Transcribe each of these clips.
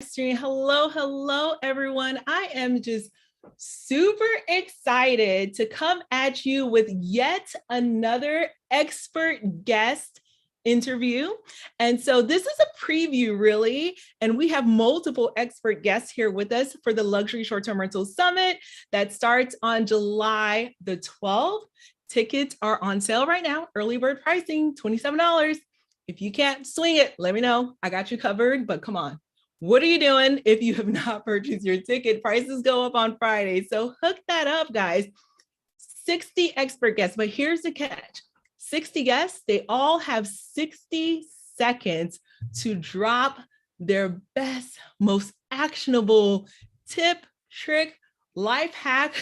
Stream. Hello, everyone. I am just super excited to come at you with yet another expert guest interview. And so this is a preview, really. And we have multiple expert guests here with us for the Luxury Short-Term Rental Summit that starts on July the 12th. Tickets are on sale right now. Early bird pricing, $27. If you can't swing it, let me know. I got you covered, but come on. What are you doing if you have not purchased your ticket? Prices go up on Friday. So hook that up, guys. 60 expert guests, but here's the catch. 60 guests, they all have 60 seconds to drop their best, most actionable tip, trick, life hack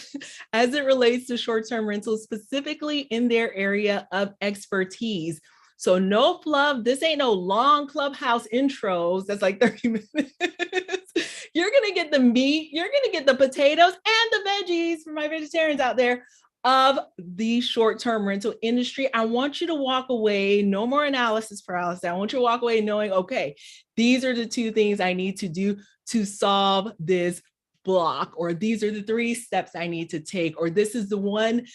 as it relates to short-term rentals, specifically in their area of expertise. So no fluff. This ain't no long clubhouse intros that's like 30 minutes. You're going to get the meat. You're going to get the potatoes and the veggies for my vegetarians out there of the short-term rental industry. I want you to walk away, no more analysis paralysis. I want you to walk away knowing, okay, these are the two things I need to do to solve this block, or these are the 3 steps I need to take, or this is the one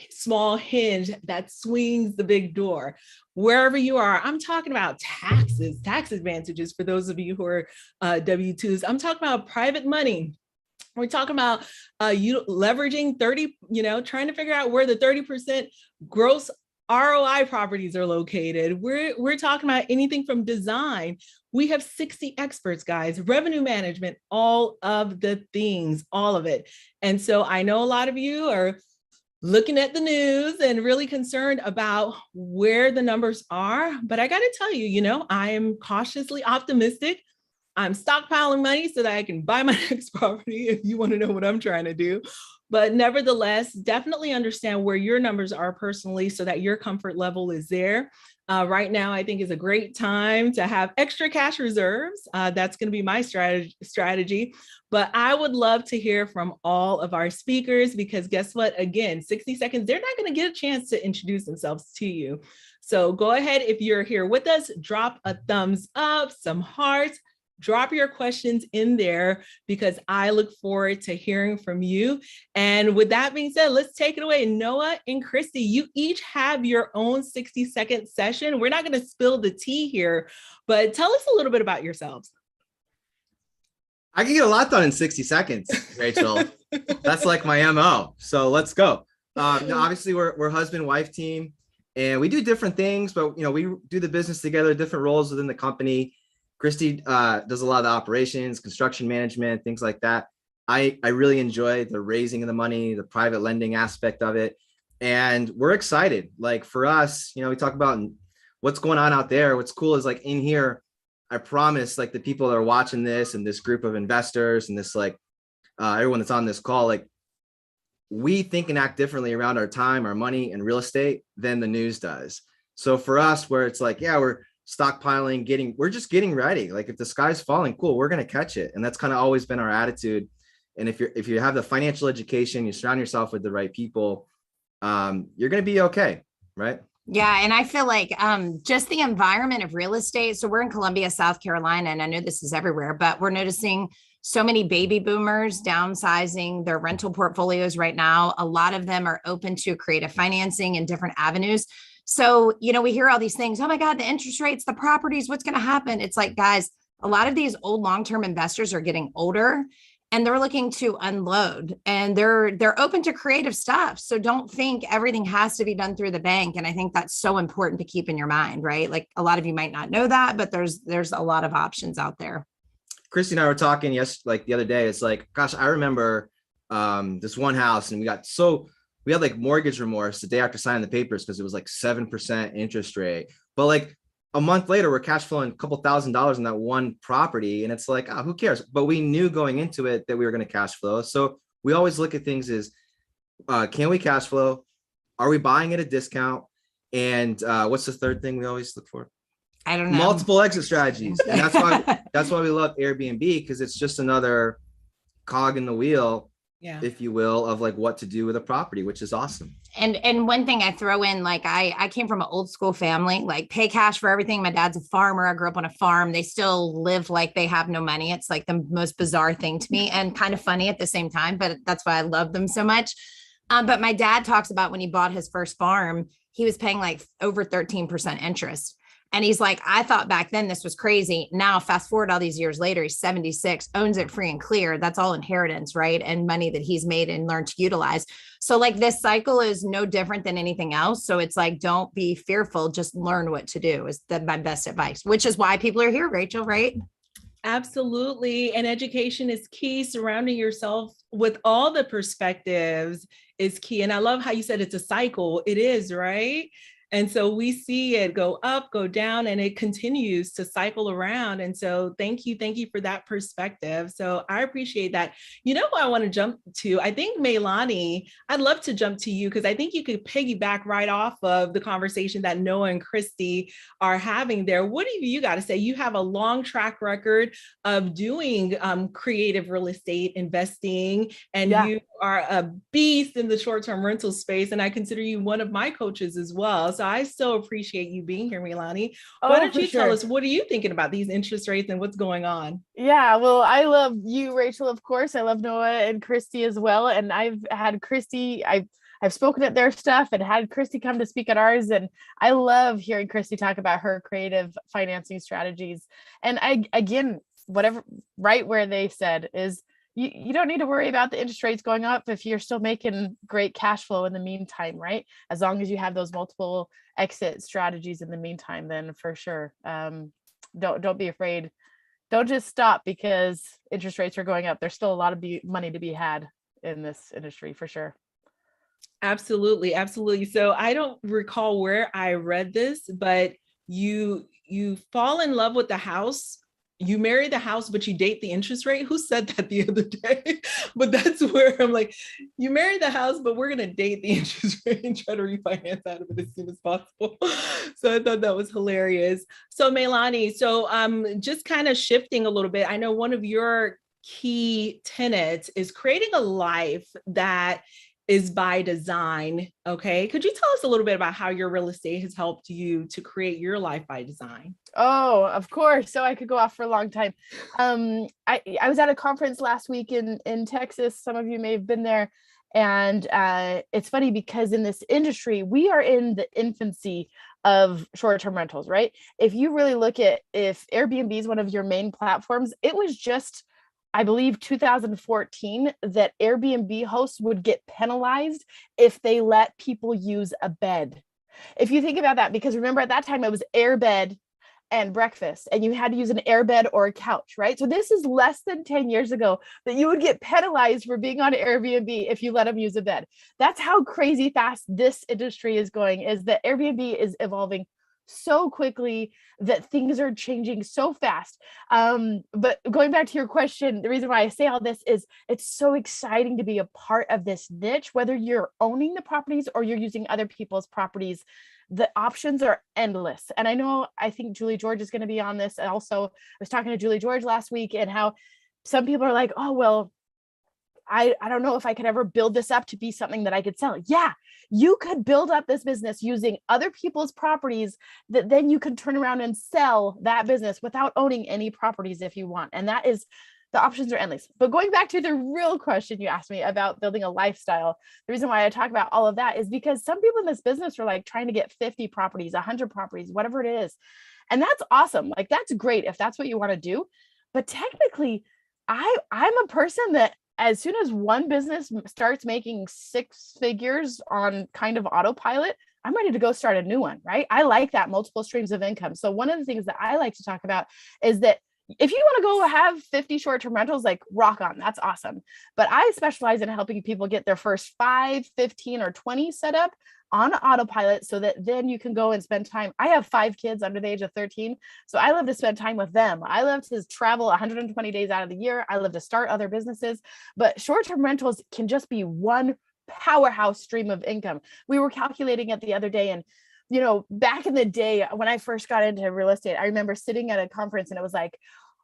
small hinge that swings the big door. Wherever you are, I'm talking about taxes, tax advantages for those of you who are W-2s. I'm talking about private money. We're talking about you leveraging 30, trying to figure out where the 30% gross ROI properties are located. We're talking about anything from design. We have 60 experts, guys, revenue management, all of the things, all of it. And so I know a lot of you are looking at the news and really concerned about where the numbers are. But I got to tell you, I am cautiously optimistic. I'm stockpiling money so that I can buy my next property, if you want to know what I'm trying to do. But nevertheless, definitely understand where your numbers are personally so that your comfort level is there. Right now, I think is a great time to have extra cash reserves. That's going to be my strategy. But I would love to hear from all of our speakers, because guess what? Again, 60 seconds, they're not going to get a chance to introduce themselves to you. So go ahead, if you're here with us, drop a thumbs up, some hearts. Drop your questions in there, because I look forward to hearing from you. And with that being said, let's take it away. Noah and Christy, you each have your own 60-second session. We're not going to spill the tea here, but tell us a little bit about yourselves. I can get a lot done in 60 seconds, Rachel. That's like my MO. So let's go. Obviously, we're husband-wife team, and we do different things, but we do the business together, different roles within the company. Christy does a lot of the operations, construction management, things like that. I really enjoy the raising of the money, the private lending aspect of it. And we're excited. Like for us, we talk about what's going on out there. What's cool is like in here, I promise like the people that are watching this and this group of investors and this everyone that's on this call, like we think and act differently around our time, our money and real estate than the news does. So for us, where it's like, yeah, we're stockpiling, we're just getting ready. Like if the sky's falling, cool, we're going to catch it. And that's kind of always been our attitude. And if you have the financial education, you surround yourself with the right people, you're going to be okay. Right. Yeah. And I feel like just the environment of real estate. So we're in Columbia, South Carolina, and I know this is everywhere, but we're noticing so many baby boomers downsizing their rental portfolios right now. A lot of them are open to creative financing and different avenues. So, we hear all these things. Oh my God, the interest rates, the properties, what's going to happen? It's like, guys, a lot of these old long-term investors are getting older and they're looking to unload, and they're open to creative stuff. So don't think everything has to be done through the bank. And I think that's so important to keep in your mind, right? Like a lot of you might not know that, but there's a lot of options out there. Christy and I were talking the other day. It's like, gosh, I remember this one house, and we had like mortgage remorse the day after signing the papers because it was like 7% interest rate. But like a month later, we're cash flowing a couple $1,000s on that one property. And it's like, who cares? But we knew going into it that we were going to cash flow. So we always look at things as, can we cash flow? Are we buying at a discount? And what's the third thing we always look for? I don't know. Multiple exit strategies. And that's why we love Airbnb, because it's just another cog in the wheel. if you will, of like what to do with a property, which is awesome. And one thing I throw in, like I came from an old school family, like pay cash for everything. My dad's a farmer. I grew up on a farm. They still live like they have no money. It's like the most bizarre thing to me and kind of funny at the same time, but that's why I love them so much. But my dad talks about when he bought his first farm, he was paying like over 13% interest. And he's like, I thought back then this was crazy. Now, fast forward all these years later, he's 76, owns it free and clear. That's all inheritance, right? And money that he's made and learned to utilize. So like this cycle is no different than anything else. So it's like, don't be fearful, just learn what to do is my best advice, which is why people are here, Rachel, right? Absolutely. And education is key. Surrounding yourself with all the perspectives is key. And I love how you said it's a cycle. It is, right? And so we see it go up, go down, and it continues to cycle around. And so thank you for that perspective. So I appreciate that. You know who I want to jump to? I think Meilani, I'd love to jump to you because I think you could piggyback right off of the conversation that Noah and Christy are having there. What do you got to say? You have a long track record of doing creative real estate investing, and you are a beast in the short-term rental space. And I consider you one of my coaches as well. So I still appreciate you being here, Meilani. Why don't you tell us, what are you thinking about these interest rates and what's going on? Yeah, well, I love you, Rachel, of course. I love Noah and Christy as well. And I've had Christy, I've spoken at their stuff and had Christy come to speak at ours. And I love hearing Christy talk about her creative financing strategies. And again, whatever, right where they said is, you don't need to worry about the interest rates going up if you're still making great cash flow in the meantime, right? As long as you have those multiple exit strategies in the meantime, then for sure, don't be afraid. Don't just stop because interest rates are going up. There's still a lot of money to be had in this industry for sure. Absolutely. Absolutely. So I don't recall where I read this, but you fall in love with the house. You marry the house, but you date the interest rate. Who said that the other day? But that's where I'm like, you marry the house, but we're going to date the interest rate and try to refinance out of it as soon as possible. So I thought that was hilarious. So Meilani, so just kind of shifting a little bit. I know one of your key tenets is creating a life that is by design. Okay. Could you tell us a little bit about how your real estate has helped you to create your life by design? Oh, of course. So I could go off for a long time. I was at a conference last week in Texas. Some of you may have been there. And it's funny because in this industry, we are in the infancy of short-term rentals, right? If you really look at if Airbnb is one of your main platforms, it was just, I believe 2014 that Airbnb hosts would get penalized if they let people use a bed. If you think about that, because remember at that time it was airbed and breakfast, and you had to use an airbed or a couch, right? So this is less than 10 years ago that you would get penalized for being on Airbnb if you let them use a bed. That's how crazy fast this industry is going, is that Airbnb is evolving so quickly, that things are changing so fast. But going back to your question, the reason why I say all this is it's so exciting to be a part of this niche, whether you're owning the properties or you're using other people's properties. The options are endless. And I think Julie George is going to be on this. And also I was talking to Julie George last week, and how some people are like, oh, well, I don't know if I could ever build this up to be something that I could sell. Yeah, you could build up this business using other people's properties that then you could turn around and sell that business without owning any properties if you want. And that is, the options are endless. But going back to the real question you asked me about building a lifestyle, the reason why I talk about all of that is because some people in this business are like trying to get 50 properties, 100 properties, whatever it is. And that's awesome. Like, that's great if that's what you want to do. But technically, I'm a person that as soon as one business starts making 6 figures on kind of autopilot, I'm ready to go start a new one, right? I like that multiple streams of income. So one of the things that I like to talk about is that if you want to go have 50 short-term rentals, like, rock on, that's awesome. But I specialize in helping people get their first 5, 15, or 20 set up on autopilot so that then you can go and spend time. I have 5 kids under the age of 13, so I love to spend time with them. I love to travel 120 days out of the year. I love to start other businesses, but short-term rentals can just be one powerhouse stream of income. We were calculating it the other day, and back in the day when I first got into real estate, I remember sitting at a conference and it was like,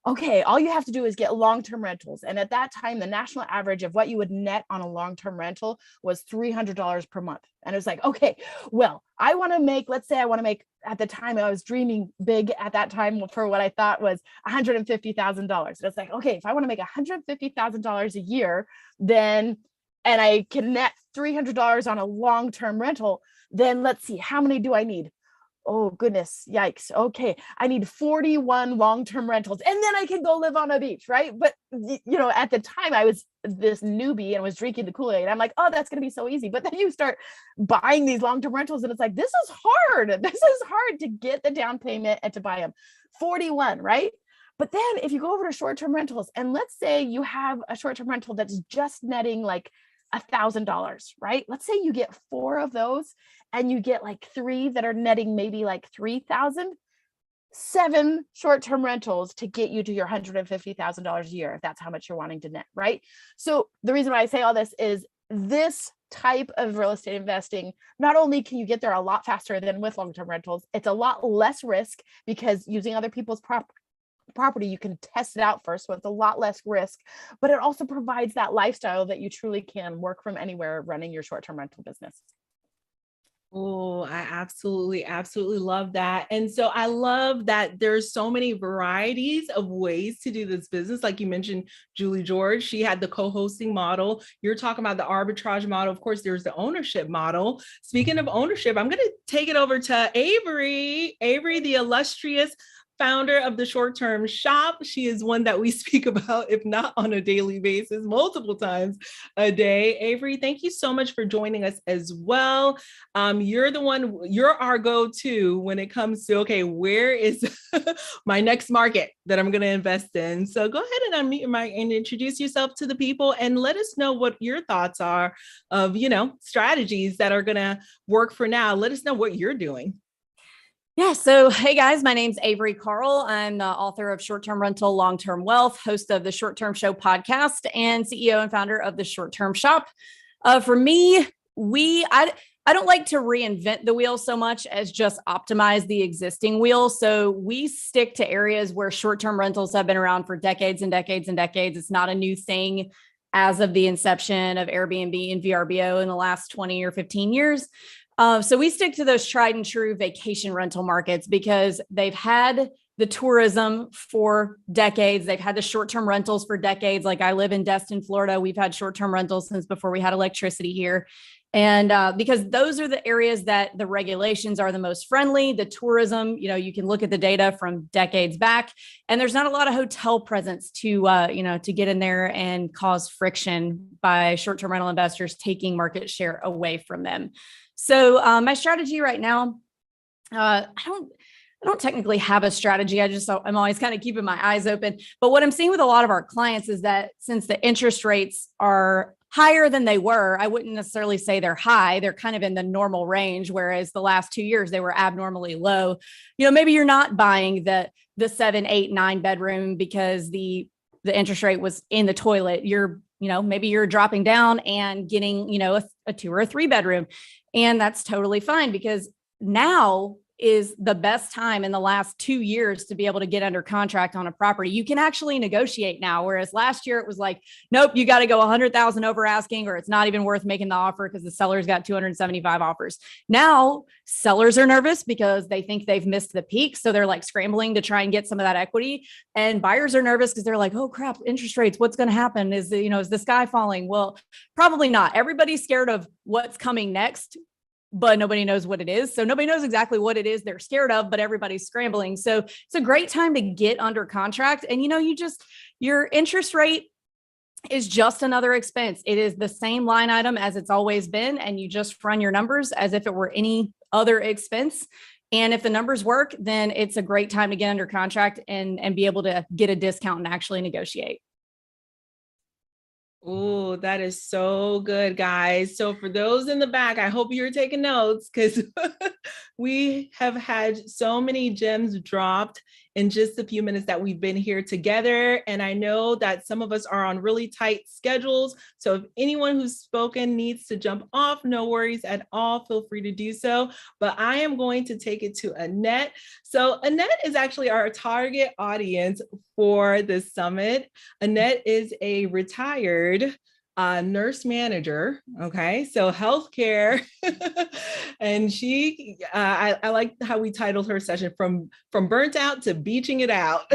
okay, all you have to do is get long-term rentals. And at that time, the national average of what you would net on a long-term rental was $300 per month. And it was like, okay, well, I want to make, let's say I want to make, at the time, I was dreaming big at that time for what I thought was $150,000. And it's like, okay, if I want to make $150,000 a year, then, and I can net $300 on a long-term rental, then let's see, how many do I need? Oh goodness, yikes. Okay, I need 41 long-term rentals and then I can go live on a beach, right? But at the time I was this newbie and was drinking the Kool-Aid. I'm like, oh, that's going to be so easy. But then you start buying these long-term rentals and it's like, this is hard. This is hard to get the down payment and to buy them. 41, right? But then if you go over to short-term rentals, and let's say you have a short-term rental that's just netting like $1,000, right? Let's say you get 4 of those and you get like 3 that are netting maybe like 3,000, 7 short-term rentals to get you to your $150,000 a year, if that's how much you're wanting to net, right? So the reason why I say all this is this type of real estate investing, not only can you get there a lot faster than with long-term rentals, it's a lot less risk because using other people's property, you can test it out first, so it's a lot less risk, but it also provides that lifestyle that you truly can work from anywhere running your short-term rental business. Oh, I absolutely love that. And so I love that there's so many varieties of ways to do this business. Like you mentioned, Julie George, she had the co-hosting model. You're talking about the arbitrage model. Of course, there's the ownership model. Speaking of ownership, I'm going to take it over to Avery. Avery, the illustrious founder of the Short-Term Shop. She is one that we speak about, if not on a daily basis, multiple times a day. Avery, thank you so much for joining us as well. You're our go-to when it comes to, okay, where is my next market that I'm going to invest in? So go ahead and unmute your mic and introduce yourself to the people and let us know what your thoughts are of, strategies that are going to work for now. Let us know what you're doing. Yeah. So, hey guys, my name's Avery Carl. I'm the author of Short-Term Rental, Long-Term Wealth, host of the Short-Term Show podcast, and CEO and founder of the Short-Term Shop. For me, I don't like to reinvent the wheel so much as just optimize the existing wheel. So we stick to areas where short-term rentals have been around for decades and decades and decades. It's not a new thing as of the inception of Airbnb and VRBO in the last 20 or 15 years. So we stick to those tried and true vacation rental markets because they've had the tourism for decades. They've had the short-term rentals for decades. Like I live in Destin, Florida. We've had short-term rentals since before we had electricity here. And because those are the areas that the regulations are the most friendly, the tourism, you can look at the data from decades back, and there's not a lot of hotel presence to get in there and cause friction by short-term rental investors taking market share away from them. So my strategy right now, I don't technically have a strategy. I'm always kind of keeping my eyes open. But what I'm seeing with a lot of our clients is that since the interest rates are higher than they were, I wouldn't necessarily say they're high. They're kind of in the normal range, whereas the last 2 years they were abnormally low. Maybe you're not buying the 7, 8, 9 bedroom because the interest rate was in the toilet. Maybe you're dropping down and getting, a 2 or a 3 bedroom. And that's totally fine because now is the best time in the last 2 years to be able to get under contract on a property. You can actually negotiate now. Whereas last year it was like, nope, you got to go 100,000 over asking, or it's not even worth making the offer because the seller's got 275 offers. Now sellers are nervous because they think they've missed the peak. So they're like scrambling to try and get some of that equity. And buyers are nervous because they're like, oh crap, interest rates, what's going to happen? Is the sky falling? Well, probably not. Everybody's scared of what's coming next, but nobody knows what it is. So nobody knows exactly what it is they're scared of, but everybody's scrambling. So it's a great time to get under contract. And, your interest rate is just another expense. It is the same line item as it's always been. And you just run your numbers as if it were any other expense. And if the numbers work, then it's a great time to get under contract and be able to get a discount and actually negotiate. Oh, that is so good, guys. So for those in the back, I hope you're taking notes because we have had so many gems dropped in just the few minutes that we've been here together. And I know that some of us are on really tight schedules. So if anyone who's spoken needs to jump off, no worries at all. Feel free to do so. But I am going to take it to Annette. So Annette is actually our target audience for this summit. Annette is a retired nurse manager. Okay, so healthcare, and she, I like how we titled her session from burnt out to beaching it out.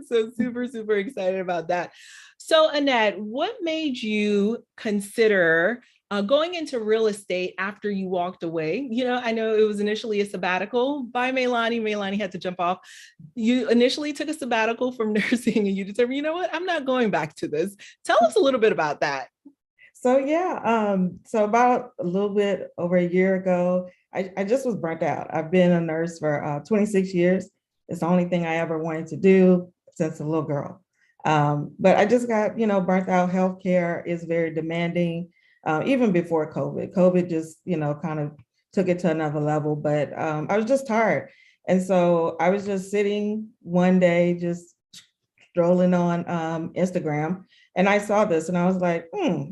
So super excited about that. So Annette, what made you consider going into real estate after you walked away? You know, I know it was initially a sabbatical by Maylani. Maylani had to jump off. You initially took a sabbatical from nursing and you determined, you know what, I'm not going back to this. Tell us a little bit about that. So yeah, so about a little bit over a year ago, I just was burnt out. I've been a nurse for 26 years. It's the only thing I ever wanted to do since a little girl. But I just got, burnt out. Healthcare is very demanding. Even before COVID. COVID just, kind of took it to another level, but I was just tired. And so I was just sitting one day, just strolling on Instagram, and I saw this and I was like,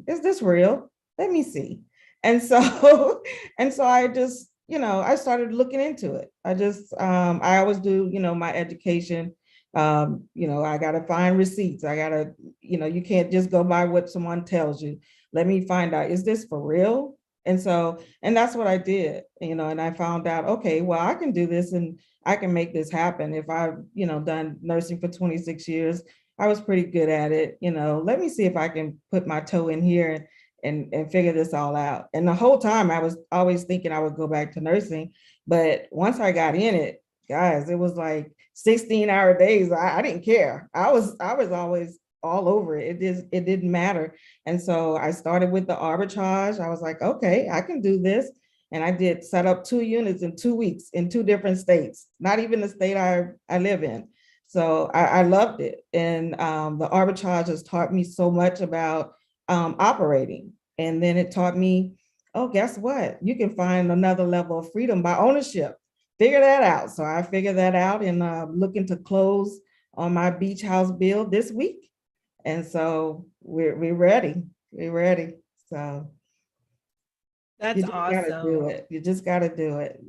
is this real? Let me see. And so, I just, I started looking into it. I always do, my education. I got to find receipts. I got to, you can't just go by what someone tells you. Let me find out, is this for real? And that's what I did, and I found out, okay, well, I can do this and I can make this happen. If I've, done nursing for 26 years, I was pretty good at it. Let me see if I can put my toe in here and figure this all out. And the whole time I was always thinking I would go back to nursing. But once I got in it, guys, it was like 16-hour days. I didn't care. I was always all over it. It didn't matter. And so I started with the arbitrage. I was like, okay, I can do this. And I did set up 2 units in 2 weeks in 2 different states, not even the state I live in. So I loved it. And the arbitrage has taught me so much about operating. And then it taught me, oh, guess what? You can find another level of freedom by ownership. Figure that out. So I figured that out and looking to close on my beach house build this week. And so we're ready. We're ready. So that's awesome. Gotta do it. You just got to do it,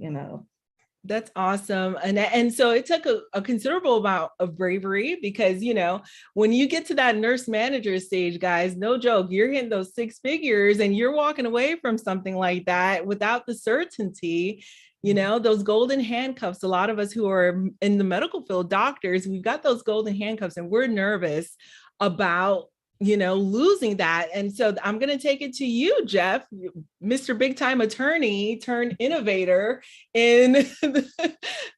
That's awesome. And so it took a considerable amount of bravery because, when you get to that nurse manager stage, guys, no joke, you're hitting those 6 figures and you're walking away from something like that without the certainty, those golden handcuffs. A lot of us who are in the medical field, doctors, we've got those golden handcuffs and we're nervous about losing that. And so I'm going to take it to you, Jeff, Mr. Big Time Attorney turned innovator in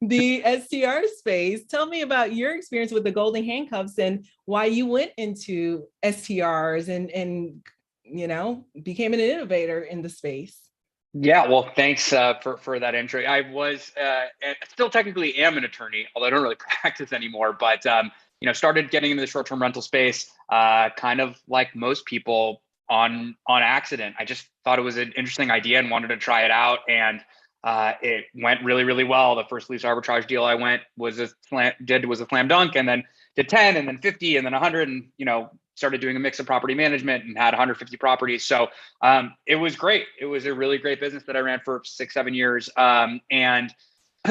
the STR space. Tell me about your experience with the golden handcuffs and why you went into STRs and became an innovator in the space. Yeah, well, thanks for that intro. I was still technically am an attorney, although I don't really practice anymore, but started getting into the short-term rental space, kind of like most people on accident. I just thought it was an interesting idea and wanted to try it out. And it went really, really well. The first lease arbitrage deal I went was a slam dunk, and then did 10 and then 50 and then 100 and, started doing a mix of property management and had 150 properties. So it was great. It was a really great business that I ran for 6-7 years. And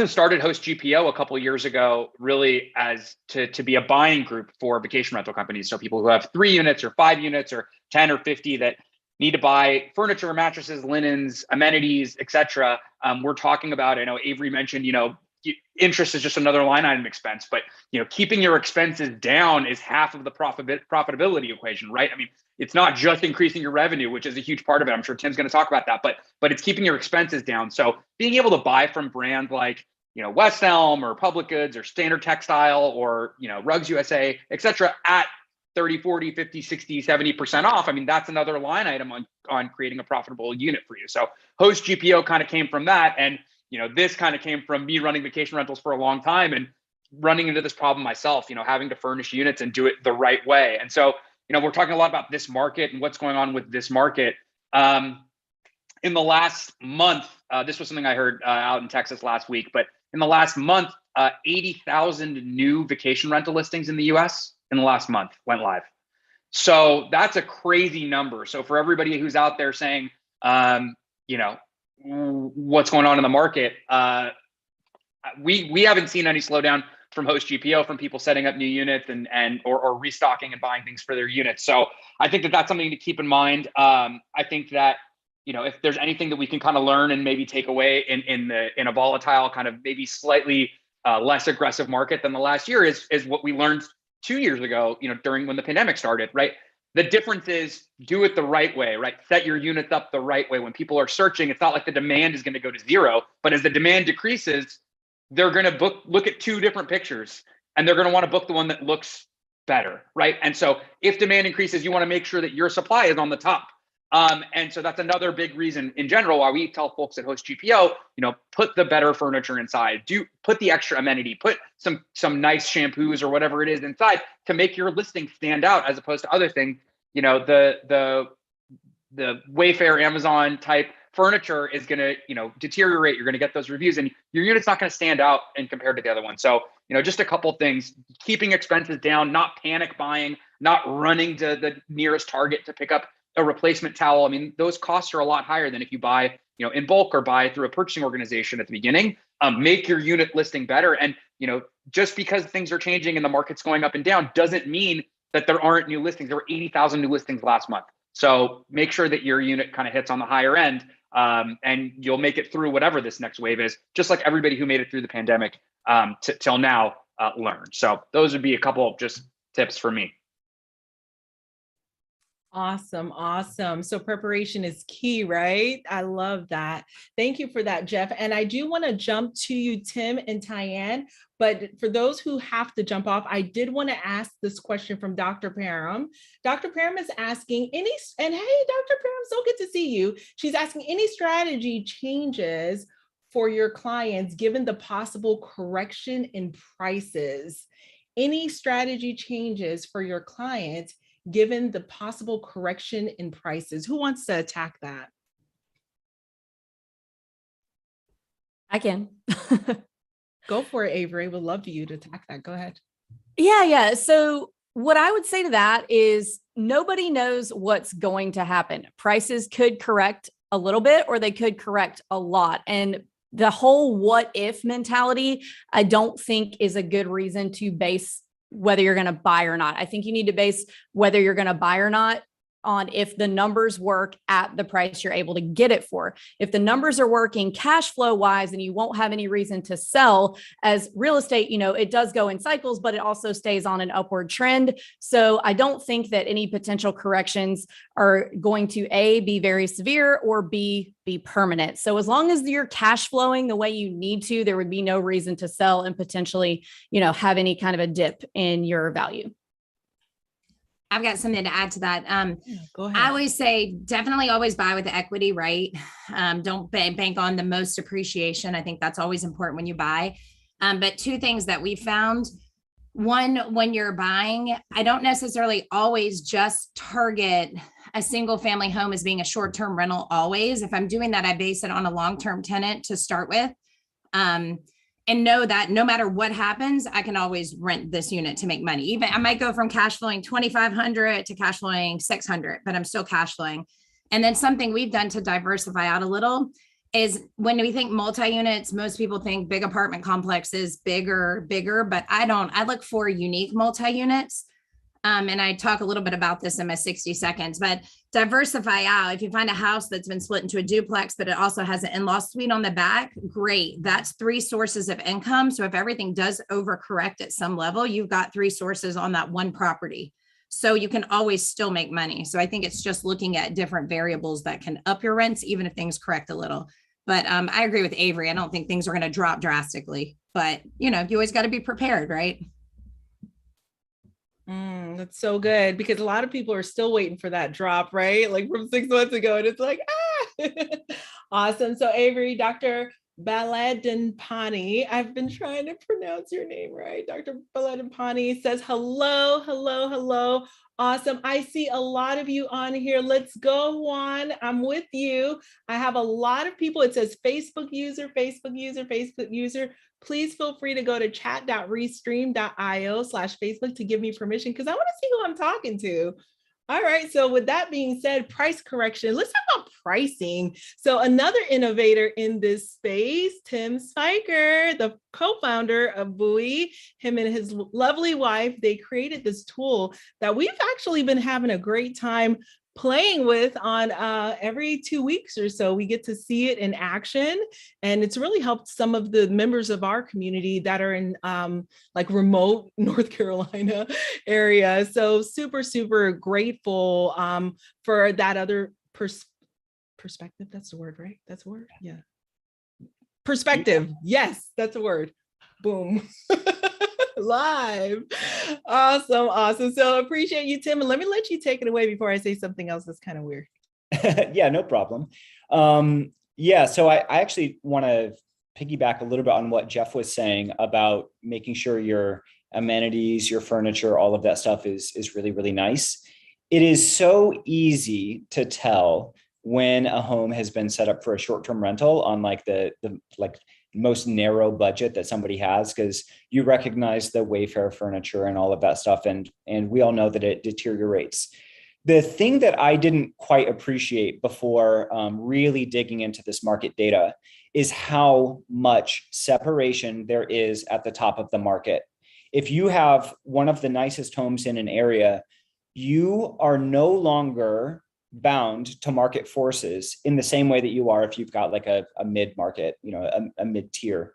started Host GPO a couple of years ago, really as to be a buying group for vacation rental companies. So people who have 3 units or 5 units or 10 or 50 that need to buy furniture, mattresses, linens, amenities, etc. We're talking about, I know Avery mentioned, interest is just another line item expense, but keeping your expenses down is half of the profitability equation, right? I mean, it's not just increasing your revenue, which is a huge part of it. I'm sure Tim's going to talk about that, but it's keeping your expenses down. So being able to buy from brands like West Elm or Public Goods or Standard Textile or Rugs USA, etc. at 30, 40, 50, 60, 70% off. I mean, that's another line item on creating a profitable unit for you. So Host GPO kind of came from that. And this kind of came from me running vacation rentals for a long time and running into this problem myself, having to furnish units and do it the right way. And so, we're talking a lot about this market and what's going on with this market. In the last month, this was something I heard out in Texas last week, but in the last month, 80,000 new vacation rental listings in the US in the last month went live. So that's a crazy number. So for everybody who's out there saying, you know, what's going on in the market, we haven't seen any slowdown from host GPO, from people setting up new units or restocking and buying things for their units. So I think that that's something to keep in mind. I think that, you know, if there's anything that we can kind of learn and maybe take away in a volatile, kind of maybe slightly less aggressive market than the last year, is what we learned 2 years ago, you know, during when the pandemic started, right? The difference is do it the right way, right? Set your units up the right way. When people are searching, it's not like the demand is going to go to zero, but as the demand decreases, they're going to look at 2 different pictures, and they're going to want to book the one that looks better, right? And so if demand increases, you want to make sure that your supply is on the top. And so that's another big reason in general why we tell folks at Host GPO, you know, put the better furniture inside, put the extra amenity, put some nice shampoos or whatever it is inside to make your listing stand out, as opposed to other things. You know, the Wayfair, Amazon type furniture is going to, you know, deteriorate. You're going to get those reviews, and your unit's not going to stand out and compared to the other one. So, you know, just a couple things: keeping expenses down, not panic buying, not running to the nearest Target to pick up a replacement towel. I mean, those costs are a lot higher than if you buy, you know, in bulk or buy through a purchasing organization at the beginning. Make your unit listing better. And, you know, just because things are changing and the market's going up and down doesn't mean that there aren't new listings. There were 80,000 new listings last month. So make sure that your unit kind of hits on the higher end, and you'll make it through whatever this next wave is, just like everybody who made it through the pandemic till now learned. So those would be a couple of just tips for me. Awesome. Awesome. So preparation is key, right? I love that. Thank you for that, Jeff. And I do want to jump to you, Tim and Tyann. But for those who have to jump off, I did want to ask this question from Dr. Param. Dr. Param is asking and hey, Dr. Param, so good to see you. She's asking any strategy changes for your clients given the possible correction in prices. Any strategy changes for your clients given the possible correction in prices? Who wants to attack that? I can. Go for it, Avery. Would love for you to attack that. Go ahead. Yeah. So what I would say to that is nobody knows what's going to happen. Prices could correct a little bit, or they could correct a lot. And the whole what if mentality, I don't think is a good reason to base whether you're going to buy or not. I think you need to base whether you're going to buy or not on if the numbers work at the price you're able to get it for. If the numbers are working cash flow wise, and you won't have any reason to sell. As real estate, you know, it does go in cycles, but it also stays on an upward trend. So I don't think that any potential corrections are going to A, be very severe, or B, be permanent. So as long as you're cash flowing the way you need to, there would be no reason to sell and potentially, you know, have any kind of a dip in your value. I've got something to add to that. Go ahead. I always say definitely always buy with the equity, right? Don't bank on the most appreciation. I think that's always important when you buy. But 2 things that we found. One, when you're buying, I don't necessarily always just target a single family home as being a short-term rental always. If I'm doing that, I base it on a long-term tenant to start with. And know that no matter what happens, I can always rent this unit to make money. Even I might go from cash flowing 2,500 to cash flowing 600, but I'm still cash flowing. And then something we've done to diversify out a little is when we think multi-units, most people think big apartment complexes, bigger, but I don't. I look for unique multi-units. And I talk a little bit about this in my 60 seconds, but diversify out. If you find a house that's been split into a duplex, but it also has an in-law suite on the back, great. That's 3 sources of income. So if everything does overcorrect at some level, you've got 3 sources on that one property. So you can always still make money. So I think it's just looking at different variables that can up your rents, even if things correct a little. But I agree with Avery. I don't think things are going to drop drastically, but you know, you always got to be prepared, right? That's so good, because a lot of people are still waiting for that drop, right? Like from 6 months ago, and it's like, ah, awesome. So Avery, Dr. Baladinpani. I've been trying to pronounce your name right. Dr. Baladinpani says, hello, hello, hello. Awesome. I see a lot of you on here. Let's go, Juan. I'm with you. I have a lot of people. It says Facebook user, Facebook user, Facebook user. Please feel free to go to chat.restream.io/Facebook to give me permission because I want to see who I'm talking to. All right. So with that being said, price correction. Let's talk about pricing. So another innovator in this space, Tim Spiker, the co-founder of Buoy, him and his lovely wife, they created this tool that we've actually been having a great time playing with on every 2 weeks or so. We get to see it in action, and it's really helped some of the members of our community that are in like remote North Carolina area. So super, super grateful for that other perspective. That's the word, right? That's a word. Yeah. Perspective. Yes, that's a word. Boom. Live. Awesome. Awesome. So appreciate you, Tim. And let me let you take it away before I say something else that's kind of weird. Yeah, no problem. Yeah, so I actually want to piggyback a little bit on what Jeff was saying about making sure your amenities, your furniture, all of that stuff is really, really nice. It is so easy to tell when a home has been set up for a short-term rental on like the most narrow budget that somebody has, because you recognize the Wayfair furniture and all of that stuff, and we all know that it deteriorates. The thing that I didn't quite appreciate before really digging into this market data is how much separation there is at the top of the market. If you have one of the nicest homes in an area, you are no longer bound to market forces in the same way that you are if you've got like a mid-market, a mid-tier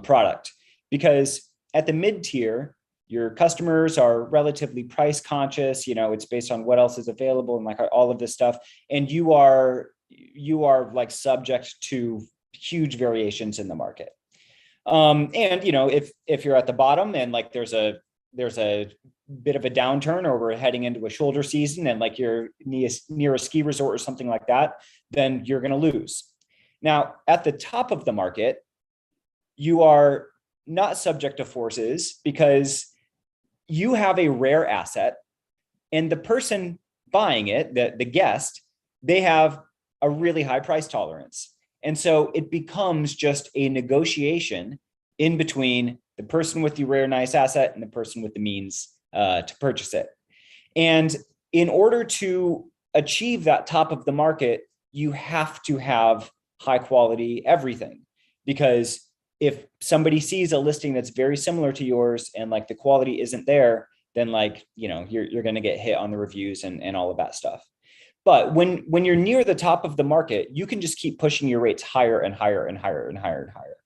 product. Because at the mid-tier, your customers are relatively price conscious, it's based on what else is available and like all of this stuff. And you are like subject to huge variations in the market. And if you're at the bottom and like there's a bit of a downturn, or we're heading into a shoulder season and like you're near a ski resort or something like that, then you're going to lose. Now, at the top of the market, you are not subject to forces because you have a rare asset, and the person buying it, the guest, they have a really high price tolerance. And so it becomes just a negotiation in between the person with the rare, nice asset and the person with the means to purchase it. And in order to achieve that top of the market, you have to have high quality everything, because if somebody sees a listing that's very similar to yours and like the quality isn't there, then like, you're going to get hit on the reviews and all of that stuff. But when you're near the top of the market, you can just keep pushing your rates higher and higher and higher and higher and higher.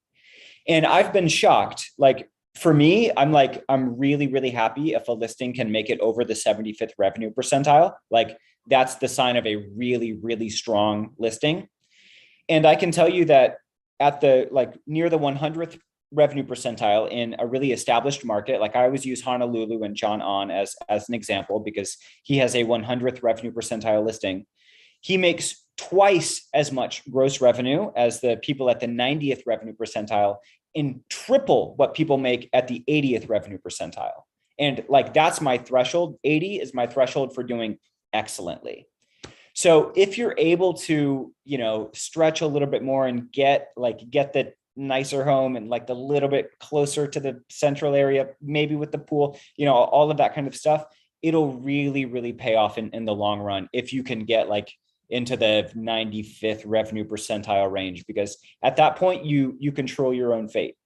And I've been shocked. Like for me, I'm really, really happy if a listing can make it over the 75th revenue percentile. Like that's the sign of a really, really strong listing. And I can tell you that at the near the 100th revenue percentile in a really established market, like I always use Honolulu and John On as an example because he has a 100th revenue percentile listing. He makes twice as much gross revenue as the people at the 90th revenue percentile, and triple what people make at the 80th revenue percentile. And like, that's my threshold. 80 is my threshold for doing excellently. So if you're able to, stretch a little bit more and get the nicer home and like the little bit closer to the central area, maybe with the pool, all of that kind of stuff, it'll really, really pay off in the long run if you can get like into the 95th revenue percentile range, because at that point you control your own fate.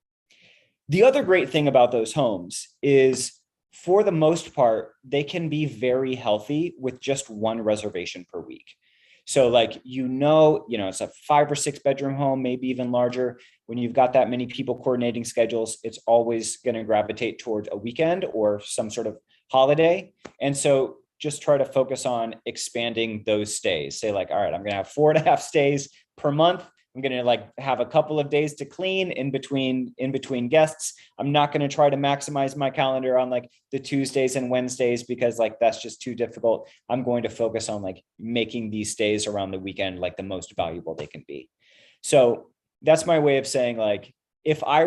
The other great thing about those homes is, for the most part, they can be very healthy with just one reservation per week. So like, it's a 5 or 6 bedroom home, maybe even larger. When you've got that many people coordinating schedules, it's always going to gravitate towards a weekend or some sort of holiday. And so just try to focus on expanding those stays. Say like, all right, I'm going to have 4.5 stays per month. I'm going to like have a couple of days to clean in between guests. I'm not going to try to maximize my calendar on like the Tuesdays and Wednesdays because like that's just too difficult. I'm going to focus on like making these stays around the weekend like the most valuable they can be. So that's my way of saying, like, if I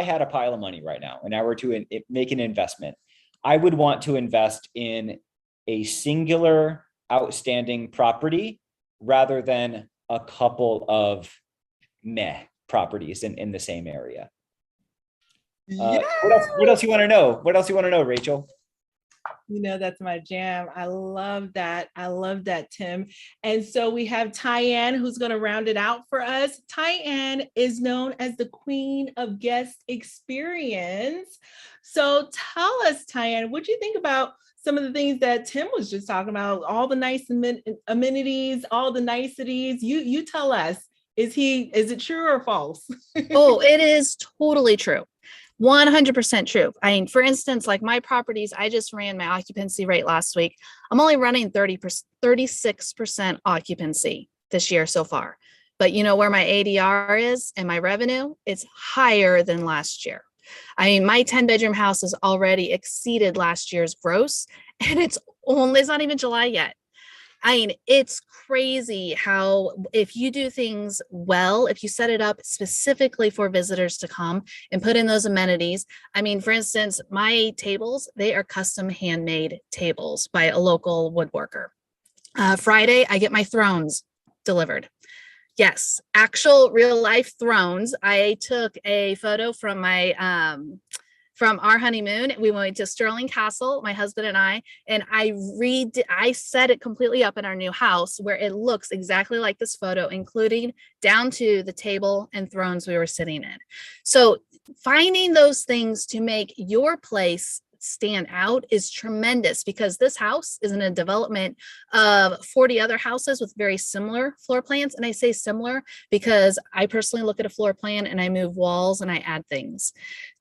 had a pile of money right now and I were to make an investment, I would want to invest in a singular outstanding property rather than a couple of meh properties in the same area. What else you want to know? What else you want to know, Rachel? That's my jam. I love that. I love that, Tim. And so we have Tyann, who's going to round it out for us. Tyann is known as the queen of guest experience. So tell us, Tyann, what do you think about some of the things that Tim was just talking about? All the nice amenities, all the niceties. You tell us. Is it true or false? Oh, it is totally true. 100% true. I mean, for instance, like my properties, I just ran my occupancy rate last week. I'm only running 36% occupancy this year so far. But you know where my ADR is and my revenue? It's higher than last year. I mean, my 10-bedroom house has already exceeded last year's gross, and it's not even July yet. I mean, it's crazy how if you do things well, if you set it up specifically for visitors to come and put in those amenities. I mean, for instance, my tables, they are custom handmade tables by a local woodworker. Friday, I get my thrones delivered. Yes, actual real life thrones. I took a photo from from our honeymoon. We went to Stirling Castle, my husband and I set it completely up in our new house where it looks exactly like this photo, including down to the table and thrones we were sitting in. So finding those things to make your place stand out is tremendous, because this house is in a development of 40 other houses with very similar floor plans. And I say similar because I personally look at a floor plan and I move walls and I add things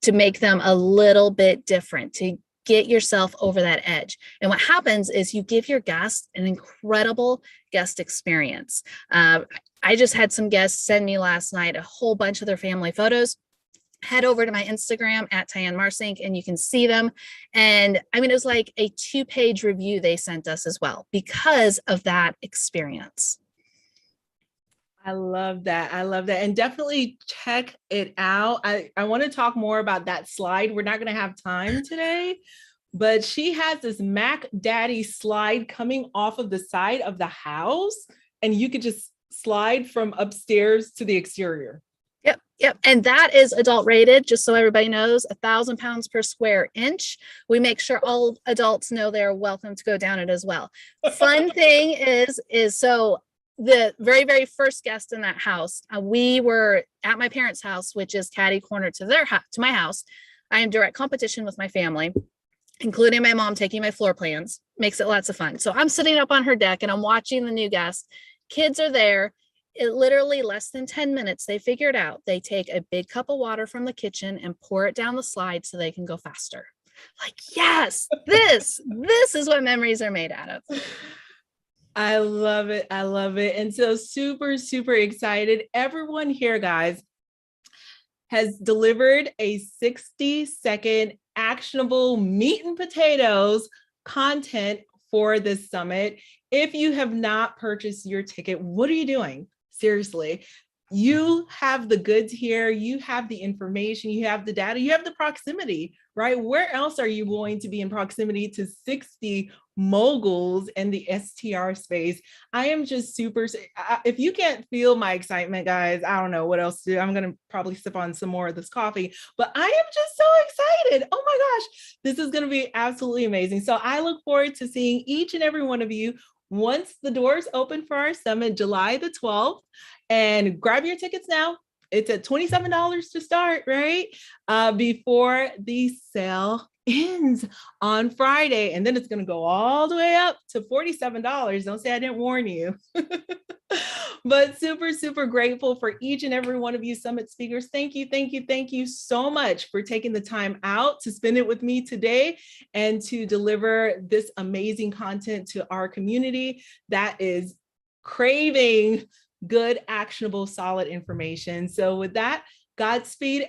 to make them a little bit different, to get yourself over that edge. And what happens is you give your guests an incredible guest experience. I just had some guests send me last night a whole bunch of their family photos. Head over to my Instagram at Tyann Marsink and you can see them. And I mean, it was like a 2-page review they sent us as well because of that experience. I love that. I love that. And definitely check it out. I want to talk more about that slide. We're not going to have time today, but she has this Mac Daddy slide coming off of the side of the house, and you could just slide from upstairs to the exterior. Yep. And that is adult rated, just so everybody knows, 1,000 pounds per square inch. We make sure all adults know they're welcome to go down it as well. Fun thing is so the very, very first guest in that house, we were at my parents' house, which is catty corner to to my house. I am direct competition with my family, including my mom taking my floor plans. Makes it lots of fun. So I'm sitting up on her deck and I'm watching the new guest. Kids are there. It literally less than 10 minutes, they figured out they take a big cup of water from the kitchen and pour it down the slide so they can go faster. Like, yes, this is what memories are made out of. I love it. I love it. And so super, super excited. Everyone here, guys, has delivered a 60-second actionable meat and potatoes content for this summit. If you have not purchased your ticket, what are you doing? Seriously, you have the goods here, you have the information, you have the data, you have the proximity, right? Where else are you going to be in proximity to 60 moguls in the STR space? I am just super, if you can't feel my excitement, guys, I don't know what else to do. I'm going to probably sip on some more of this coffee, but I am just so excited. Oh my gosh, this is going to be absolutely amazing. So I look forward to seeing each and every one of you once the doors open for our summit, July the 12th, and grab your tickets now. It's at $27 to start, right? Before the sale ends on Friday. And then it's going to go all the way up to $47. Don't say I didn't warn you. But super, super grateful for each and every one of you summit speakers. Thank you, thank you, thank you so much for taking the time out to spend it with me today and to deliver this amazing content to our community that is craving good, actionable, solid information. So with that, Godspeed.